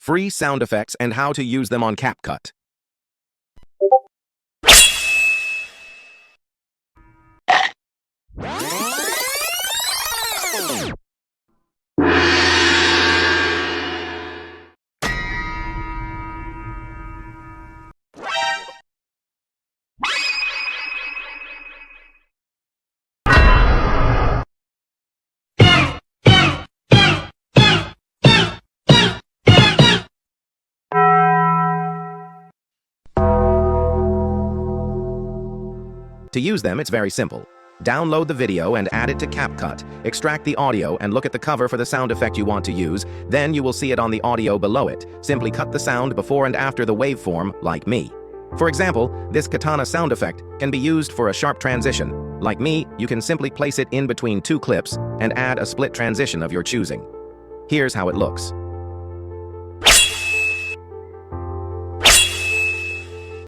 free sound effects and how to use them on CapCut. To use them, it's very simple. Download the video and add it to CapCut, extract the audio and look at the cover for the sound effect you want to use, then you will see it on the audio below it. Simply cut the sound before and after the waveform, like me. For example, this katana sound effect can be used for a sharp transition. Like me, you can simply place it in between two clips and add a split transition of your choosing. Here's how it looks.